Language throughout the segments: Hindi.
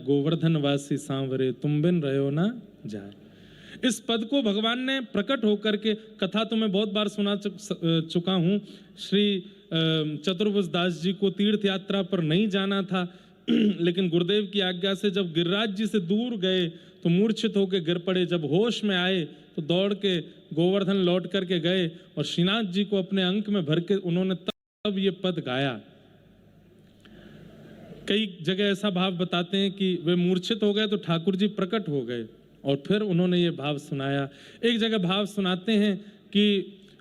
गोवर्धन वासी सांवरे तुम बिन रहो ना जाए। इस पद को भगवान ने प्रकट होकर के, कथा तो मैं बहुत बार सुना चुका हूँ। श्री चतुर्भुज दास जी को तीर्थ यात्रा पर नहीं जाना था, लेकिन गुरुदेव की आज्ञा से जब गिरिराज जी से दूर गए तो मूर्छित होकर गिर पड़े। जब होश में आए तो दौड़ के गोवर्धन लौट करके गए और श्रीनाथ जी को अपने अंक में भर के उन्होंने तब ये पद गाया। कई जगह ऐसा भाव बताते हैं कि वे मूर्छित हो गए तो ठाकुर जी प्रकट हो गए और फिर उन्होंने ये भाव सुनाया। एक जगह भाव सुनाते हैं कि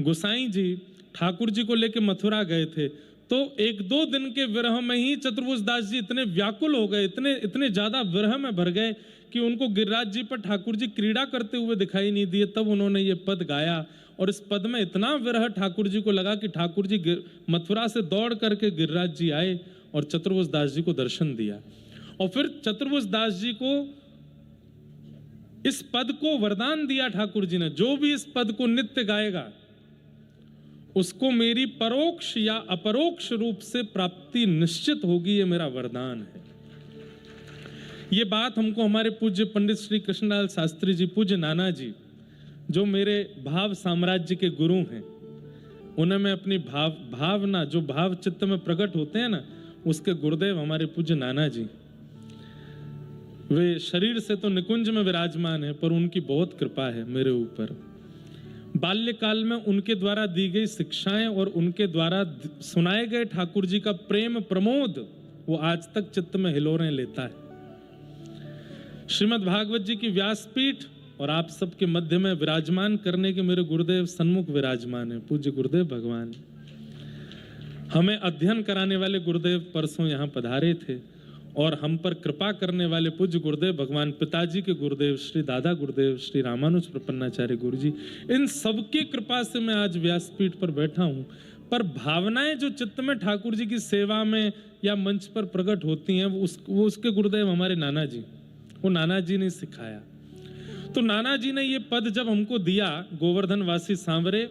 गोसाई जी ठाकुर जी को लेकर मथुरा गए थे, तो एक दो दिन के विरह में ही चतुर्भुज दास जी इतने व्याकुल हो गए, इतने ज्यादा विरह में भर गए कि उनको गिरिराज जी पर ठाकुर जी क्रीड़ा करते हुए दिखाई नहीं दिए। तब उन्होंने ये पद गाया और इस पद में इतना विरह ठाकुर जी को लगा कि ठाकुर जी मथुरा से दौड़ करके गिरिराज जी आए और चतुर्भुज दास जी को दर्शन दिया। और फिर चतुर्भुज दास जी को इस पद को वरदान दिया ठाकुर जी ने, जो भी इस पद को नित्य गाएगा उसको मेरी परोक्ष या अपरोक्ष रूप से प्राप्ति निश्चित होगी, ये मेरा वरदान है। ये बात हमको हमारे पूज्य पंडित श्री कृष्णलाल शास्त्री जी, पूज्य नाना जी, जो मेरे भाव साम्राज्य के गुरु हैं, उन्हें मैं अपनी भावना जो भाव चित्त में प्रकट होते हैं ना, उसके गुरुदेव हमारे पूज्य नाना जी। वे शरीर से तो निकुंज में विराजमान है, पर उनकी बहुत कृपा है मेरे ऊपर। बाल्यकाल में उनके द्वारा दी गई शिक्षाएं और उनके द्वारा सुनाए गए ठाकुर जी का प्रेम प्रमोद वो आज तक चित्त में हिलोरें लेता है। श्रीमद् भागवत जी की व्यासपीठ और आप सबके मध्य में विराजमान करने के मेरे गुरुदेव सन्मुख विराजमान है, पूज्य गुरुदेव भगवान। हमें अध्ययन कराने वाले गुरुदेव परसों यहाँ पधारे थे और हम पर कृपा करने वाले पूज्य गुरुदेव भगवान पिताजी के गुरुदेव श्री दादा गुरुदेव श्री रामानुज प्रपन्नाचार्य गुरु जी, इन सबकी कृपा से मैं आज व्यासपीठ पर बैठा हूँ। पर भावनाएं जो चित्त में ठाकुर जी की सेवा में या मंच पर प्रकट होती हैं, वो उसके गुरुदेव हमारे नाना जी, वो नाना जी ने सिखाया। तो नाना जी ने ये पद जब हमको दिया, गोवर्धन वासी सांवरे,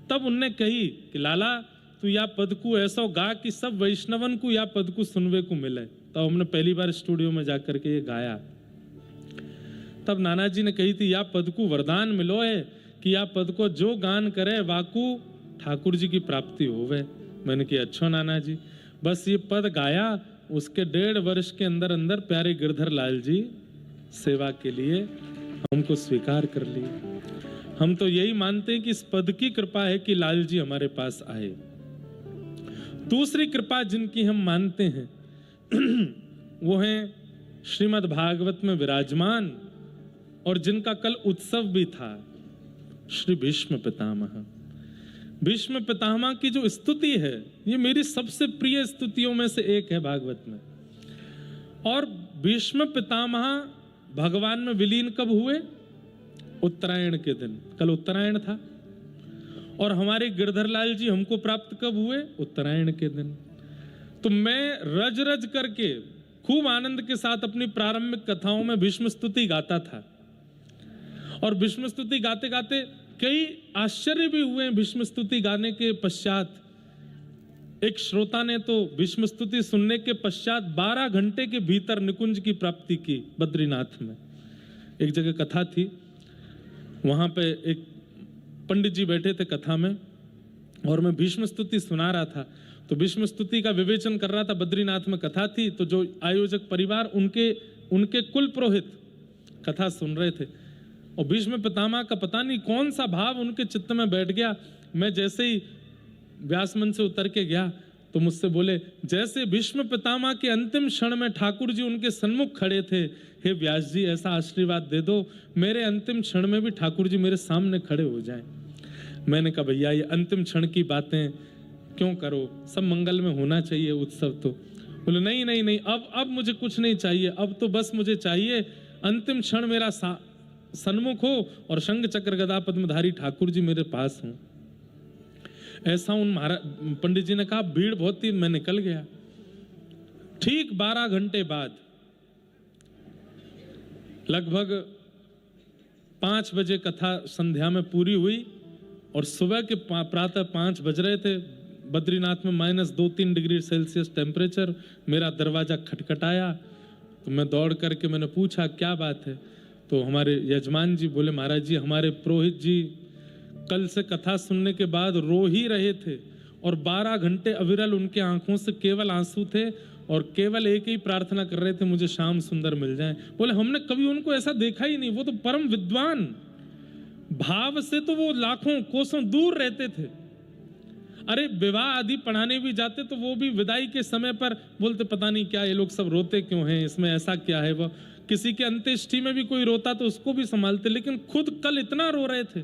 तब उनने कही कि लाला तू या पद को ऐसा गा कि सब वैष्णवन को या पद को सुनवे को मिले। तो हमने पहली बार स्टूडियो में जाकर के ये गाया। तब नाना जी ने कही थी, या पद को वरदान मिलो है कि या पद को जो गान करे वाकू ठाकुर जी की प्राप्ति होवे। मैंने कहा अच्छा नाना जी। बस ये पद गाया, उसके 1.5 वर्ष के अंदर अंदर प्यारे गिरधर लाल जी सेवा के लिए हमको स्वीकार कर लिए। हम तो यही मानते हैं कि इस पद की कृपा है कि लाल जी हमारे पास आए। दूसरी कृपा जिनकी हम मानते हैं वो है श्रीमद् भागवत में विराजमान और जिनका कल उत्सव भी था, श्री भीष्म पितामह। भीष्म पितामह की जो स्तुति है, ये मेरी सबसे प्रिय स्तुतियों में से एक है भागवत में। और भीष्म पितामह भगवान में विलीन कब हुए? उत्तरायण के दिन। कल उत्तरायण था। और हमारे गिरधर लाल जी हमको प्राप्त कब हुए? उत्तरायण के दिन। तो मैं रज रज करके खूब आनंद के साथ अपनी प्रारंभिक कथाओं में भीष्म स्तुति गाता था। और भीष्म स्तुति गाते गाते कई आश्चर्य भी हुए हैं। भीष्म स्तुति गाने के पश्चात एक श्रोता ने तो भीष्म स्तुति सुनने के पश्चात 12 घंटे के भीतर निकुंज की प्राप्ति की बद्रीनाथ में। एक जगह कथा थी, वहां पे एक पंडित जी बैठे थे कथा में और मैं भीष्म स्तुति सुना रहा था। तो भीष्म स्तुति का विवेचन कर रहा था, बद्रीनाथ में कथा थी। तो जो आयोजक परिवार उनके कुल पुरोहित कथा सुन रहे थे और भीष्म पितामह का पता नहीं कौन सा भाव उनके चित्त में बैठ गया। मैं जैसे ही व्यास मंच से उतर के गया तो मुझसे बोले, जैसे भीष्म पितामह के अंतिम क्षण में ठाकुर जी उनके सन्मुख खड़े थे, हे व्यास जी ऐसा आशीर्वाद दे दो मेरे अंतिम क्षण में भी ठाकुर जी मेरे सामने खड़े हो जाएं। मैंने कहा भैया ये अंतिम क्षण की बातें क्यों करो, सब मंगल में होना चाहिए उत्सव। तो बोले नहीं नहीं नहीं, अब मुझे कुछ नहीं चाहिए, अब तो बस मुझे चाहिए अंतिम क्षण मेरा सन्मुख हो और शंख चक्र गदा पद्मधारी ठाकुर जी मेरे पास हों। ऐसा उन महाराज पंडित जी ने कहा। भीड़ बहुत थी, मैं निकल गया। ठीक 12 घंटे बाद लगभग 5 बजे कथा संध्या में पूरी हुई और सुबह के प्रातः 5 बज रहे थे। बद्रीनाथ में -2-3 डिग्री सेल्सियस टेम्परेचर। मेरा दरवाजा खटखटाया तो मैं दौड़ करके मैंने पूछा क्या बात है, तो हमारे यजमान जी बोले महाराज जी हमारे पुरोहित जी कल से कथा सुनने के बाद रो ही रहे थे और 12 घंटे अविरल उनके आंखों से केवल आंसू थे और केवल एक ही प्रार्थना कर रहे थे मुझे श्याम सुंदर मिल जाए। बोले हमने कभी उनको ऐसा देखा ही नहीं, वो तो परम विद्वान, भाव से तो वो लाखों कोसों दूर रहते थे। अरे विवाह आदि पढ़ाने भी जाते तो वो भी विदाई के समय पर बोलते पता नहीं क्या ये लोग सब रोते क्यों हैं, इसमें ऐसा क्या है। वो किसी के अंत्येष्टि में भी कोई रोता तो उसको भी संभालते, लेकिन खुद कल इतना रो रहे थे।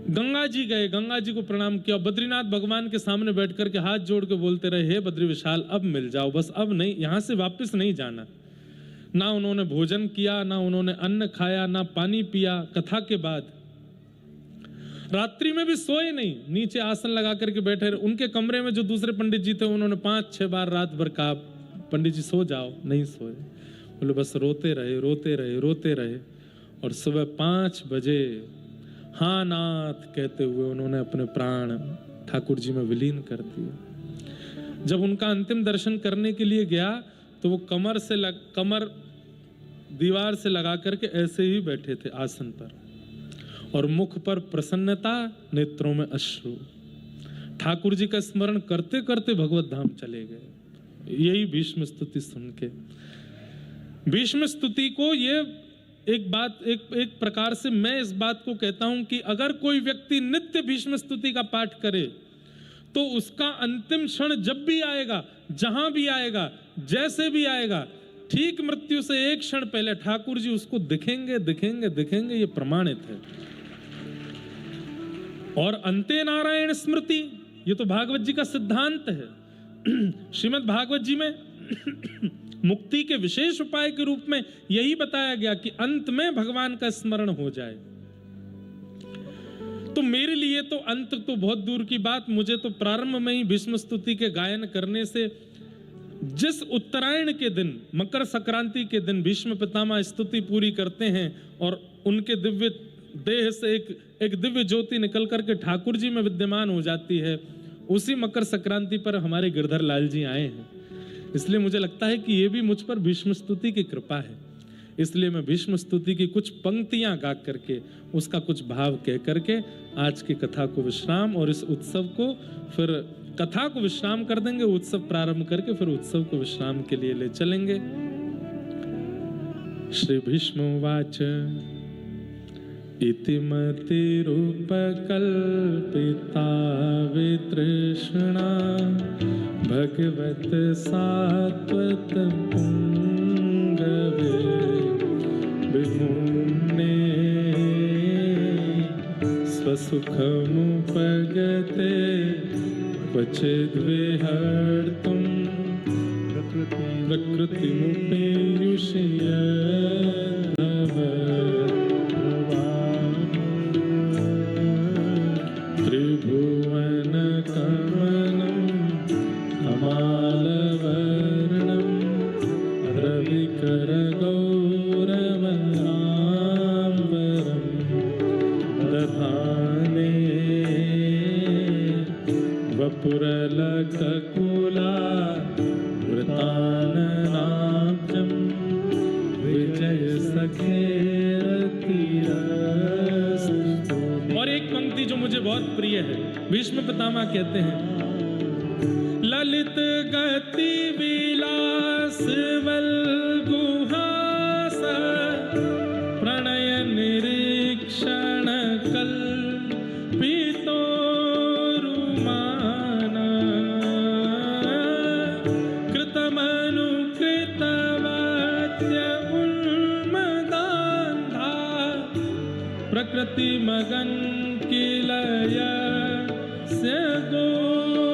गंगा जी गए, गंगा जी को प्रणाम किया, बद्रीनाथ भगवान के सामने बैठ करके हाथ जोड़ के बोलते रहे हे बद्री विशाल अब मिल जाओ, बस अब नहीं, यहां से वापस नहीं जाना। ना उन्होंने भोजन किया, ना उन्होंने अन्न खाया, ना पानी पिया। कथा के बाद रात्रि में भी सोए नहीं, नीचे आसन लगा करके बैठे रहे। उनके कमरे में जो दूसरे पंडित जी थे उन्होंने 5-6 बार रात भर कहा पंडित जी सो जाओ, नहीं सोए। बोले बस रोते रहे रोते रहे रोते रहे और सुबह 5 बजे हाँ नाथ कहते हुए उन्होंने अपने प्राण ठाकुर जी में विलीन कर दिए। जब उनका अंतिम दर्शन करने के लिए गया तो वो कमर दीवार से लगा करके ऐसे ही बैठे थे आसन पर और मुख पर प्रसन्नता, नेत्रों में अश्रु। ठाकुर जी का स्मरण करते करते भगवत धाम चले गए। यही भीष्म स्तुति सुन के, भीष्म स्तुति को ये एक प्रकार से मैं इस बात को कहता हूं कि अगर कोई व्यक्ति नित्य भीष्म स्तुति का पाठ करे तो उसका अंतिम क्षण जब भी आएगा, जहां भी आएगा, जैसे भी आएगा, ठीक मृत्यु से एक क्षण पहले ठाकुर जी उसको दिखेंगे दिखेंगे दिखेंगे, ये प्रमाणित है। और अंते नारायण स्मृति, ये तो भागवत जी का सिद्धांत है। श्रीमद् भागवत जी में मुक्ति के विशेष उपाय के रूप में यही बताया गया कि अंत में भगवान का स्मरण हो जाए। तो मेरे लिए तो अंत तो बहुत दूर की बात, मुझे तो प्रारंभ में ही भीष्म स्तुति के गायन करने से, जिस उत्तरायण के दिन, मकर संक्रांति के दिन भीष्म पितामह स्तुति पूरी करते हैं और उनके दिव्य देह से एक दिव्य ज्योति निकल करके ठाकुर जी में विद्यमान हो जाती है, उसी मकर संक्रांति पर हमारे गिरधर लाल जी आए हैं। इसलिए मुझे लगता है कि ये भी मुझ पर भीष्म स्तुति की कृपा है। इसलिए मैं भीष्म स्तुति की कुछ पंक्तियां गा करके, उसका कुछ भाव कह करके आज की कथा को विश्राम और इस उत्सव को, फिर कथा को विश्राम कर देंगे, उत्सव प्रारंभ करके फिर उत्सव को विश्राम के लिए ले चलेंगे। श्री भीष्म उवाच इति मतिरुपकल्पिता वितृष्णा भगवत सात्वत पुंगवे विमुने स्वसुखमुपगते क्वचिद्विहर्तुं प्रकृतिमुपेयुषयद्धव त्रिभुवनकमनं कमालवर्णं रविकरगौरवराम्बरं दधाने वपुरलककुला वृताननाब्जं विजयसखेरतिरस्तु। और एक पंक्ति जो मुझे बहुत प्रिय है, भीष्म पितामह कहते हैं ललित गति विलास वल्गुहास प्रणय निरीक्षण कल्पितोरुमान कृतमनुकृतवाद्य उन्मदान्धा प्रकृति मगन किलय से गोपबध्व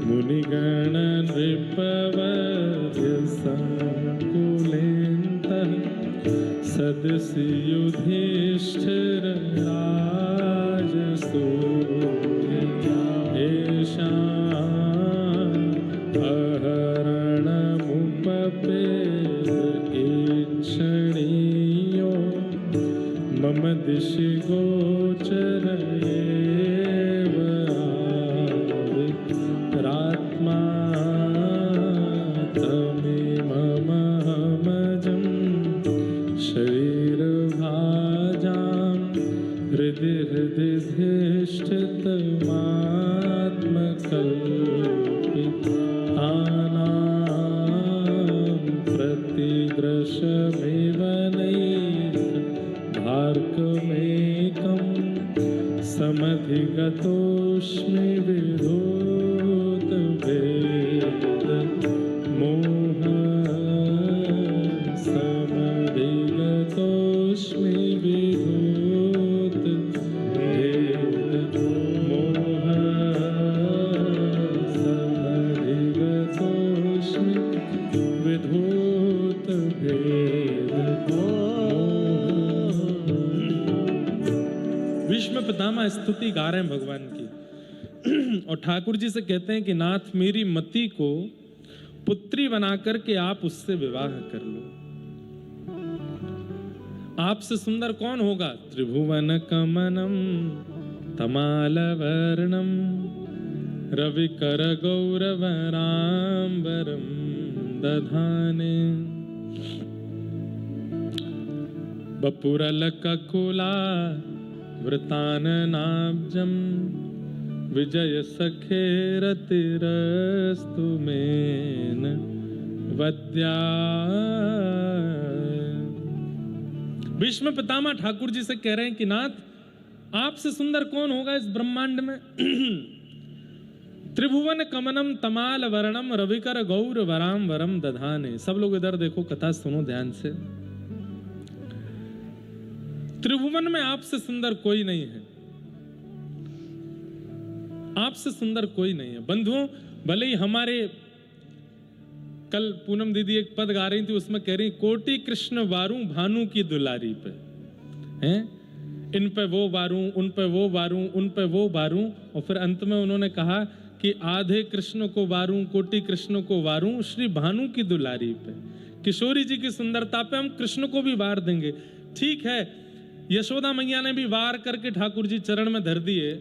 मुनिगण नृपवर्य संकुलेन्तः सदसि युधिष्ठिर राजसूय येषाम् अहरणमुपपेद ईक्षणीयो मम दिशि गोचर एव आविरात्मा महिमा स्तुति गा रहे हैं भगवान की। और ठाकुर जी से कहते हैं कि नाथ मेरी मति को पुत्री बना करके आप उससे विवाह कर लो। आपसे सुंदर कौन होगा? त्रिभुवन कमनम तमाल वर्णम रवि कर गौरवराम्बरम दधाने बपुरल ककुला वृताननाब्जम विजय सखे रतिरस्तु मेन वद्या। भीष्म पितामह ठाकुर जी से कह रहे हैं कि नाथ आपसे सुंदर कौन होगा इस ब्रह्मांड में? त्रिभुवन कमनम तमाल वर्णम रविकर गौर वराम वरम दधाने। सब लोग इधर देखो, कथा सुनो ध्यान से। त्रिभुवन में आपसे सुंदर कोई नहीं है, आपसे सुंदर कोई नहीं है। बंधुओं, भले ही हमारे कल पूनम दीदी एक पद गा रही थी, उसमें कह रही कोटि कृष्ण वारू भानु की दुलारी पे हैं, इन पे वो वारू, उन पे वो वारू, उन पे वो वारू। और फिर अंत में उन्होंने कहा कि आधे कृष्ण को वारू, कोटि कृष्ण को वारू, श्री भानु की दुलारी पे। किशोरी जी की सुंदरता पे हम कृष्ण को भी वार देंगे। ठीक है, यशोदा मैया ने भी वार करके ठाकुर जी चरण में धर दिए।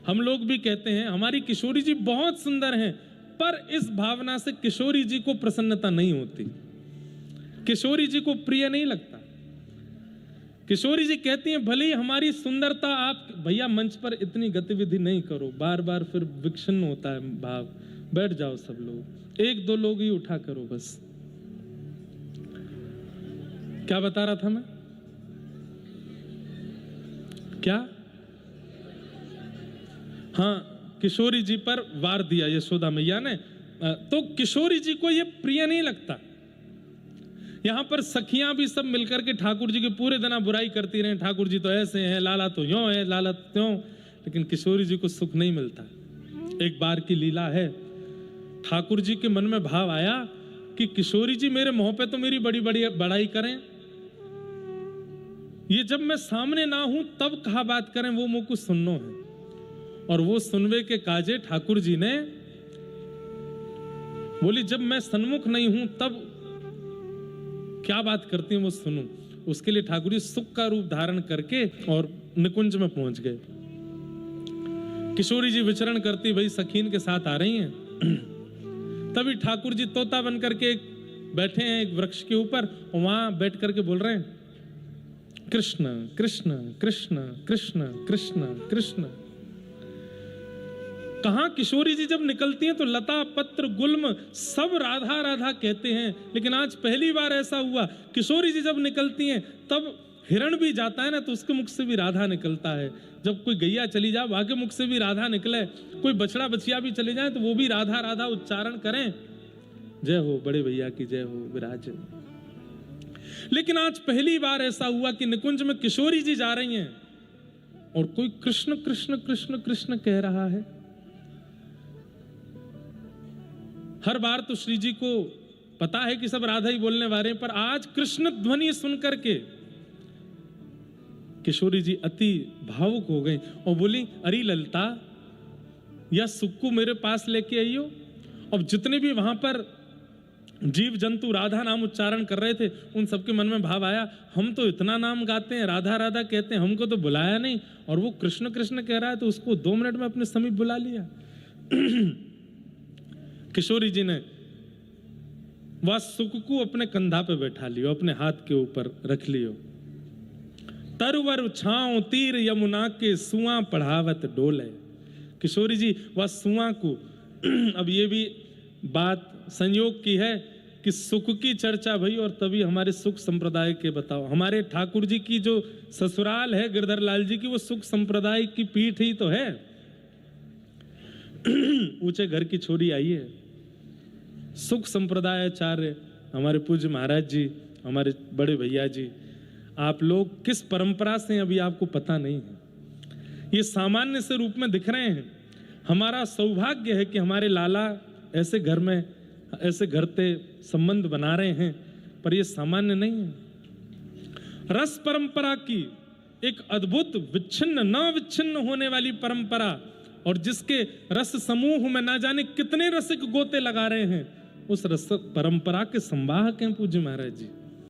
हम लोग भी कहते हैं हमारी किशोरी जी बहुत सुंदर हैं, पर इस भावना से किशोरी जी को प्रसन्नता नहीं होती, किशोरी जी को प्रिय नहीं लगता। किशोरी जी कहती हैं भले ही हमारी सुंदरता, आप भैया मंच पर इतनी गतिविधि नहीं करो, बार बार फिर विक्षिन्न होता है भाव, बैठ जाओ सब लोग, एक दो लोग ही उठा करो बस। क्या बता रहा था मैं? क्या? हाँ, किशोरी जी पर वार दिया यशोदा मैया ने, तो किशोरी जी को यह प्रिय नहीं लगता। यहां पर सखियां भी सब मिलकर के ठाकुर जी की पूरे दिन बुराई करती रहे, ठाकुर जी तो ऐसे हैं, लाला तो यों है, लाला तो त्यों, लेकिन किशोरी जी को सुख नहीं मिलता। एक बार की लीला है, ठाकुर जी के मन में भाव आया कि किशोरी जी मेरे मुंह पे तो मेरी बड़ी बड़ी बड़ाई करें, ये जब मैं सामने ना हूं तब कहा बात करें, वो मुंह को सुननो है। और वो सुनवे के काजे ठाकुर जी ने बोली जब मैं सन्मुख नहीं हूं तब क्या बात करती हैं वो सुनूं। उसके लिए ठाकुर जी सुख का रूप धारण करके और निकुंज में पहुंच गए। किशोरी जी विचरण करती भाई सखीन के साथ आ रही हैं। तभी ठाकुर जी तोता बन करके बैठे हैं एक वृक्ष के ऊपर, और वहां बैठ करके बोल रहे हैं कृष्ण कृष्ण कृष्ण कृष्ण कृष्ण कृष्ण। कहां किशोरी जी जब निकलती हैं तो लता पत्र गुल्म सब राधा राधा कहते हैं, लेकिन आज पहली बार ऐसा हुआ किशोरी जी जब निकलती हैं तब हिरण भी जाता है ना तो उसके मुख से भी राधा निकलता है। जब कोई गैया चली जाए आगे मुख से भी राधा निकले, कोई बछड़ा बछिया भी चले जाए तो वो भी राधा राधा उच्चारण करें। जय हो बड़े भैया की जय हो विराज। लेकिन आज पहली बार ऐसा हुआ कि निकुंज में किशोरी जी जा रही हैं और कोई कृष्ण कृष्ण कृष्ण कृष्ण कह रहा है। हर बार तो श्री जी को पता है कि सब राधा ही बोलने वाले हैं, पर आज कृष्ण ध्वनि सुनकर के किशोरी जी अति भावुक हो गई और बोली अरे ललता या सुक्कू मेरे पास लेके आइयो। अब जितने भी वहां पर जीव जंतु राधा नाम उच्चारण कर रहे थे उन सबके मन में भाव आया हम तो इतना नाम गाते हैं, राधा राधा कहते हैं, हमको तो बुलाया नहीं, और वो कृष्ण कृष्ण कह रहा है तो उसको 2 मिनट में अपने समीप बुला लिया। किशोरी जी ने वह सुक्कू अपने कंधा पे बैठा लियो, अपने हाथ के ऊपर रख लियो। तरवर छांव तीर यमुना के सुआ पढ़ावत डोले। किशोरी जी वह सुआ को अब ये भी बात संयोग की है कि सुख की चर्चा भई और तभी हमारे सुख संप्रदाय के बताओ। हमारे ठाकुर जी की जो ससुराल है गिरधर लाल जी की वो सुख संप्रदाय की पीठ ही तो है। ऊंचे घर की छोरी आई है, सुख संप्रदाय आचार्य हमारे पूज्य महाराज जी, हमारे बड़े भैया जी, आप लोग किस परंपरा से अभी आपको पता नहीं है। ये सामान्य से रूप में दिख रहे हैं। हमारा सौभाग्य है कि हमारे लाला ऐसे घर में ऐसे घरते संबंध बना रहे हैं, पर ये सामान्य नहीं है। रस परंपरा की एक अद्भुत विच्छिन्न न विच्छिन्न होने वाली परंपरा, और जिसके रस समूह में ना जाने कितने रसिक गोते लगा रहे हैं, उस रस परंपरा के संवाहक हैं पूज्य महाराज जी।